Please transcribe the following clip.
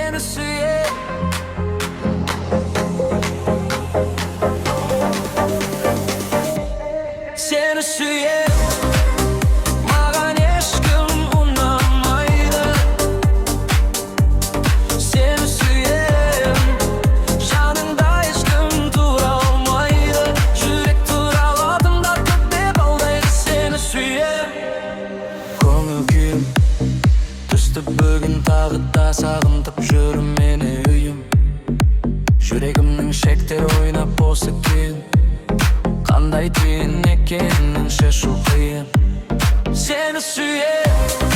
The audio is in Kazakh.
seni suyem. Seni suyem. Mağan eşkim unamaydı. Seni suyem. Janыңda eşkim duralmaydı. Жүрек туралатында көптеп алдайды. Seni suyem. Көңіл күйім түсті бүгін тағы да сағынтып жүрім мені үйім. Жүрегімнің шектер ойнап осы күйін. Қандай түйін екенін шешу қиын. Seni suyem.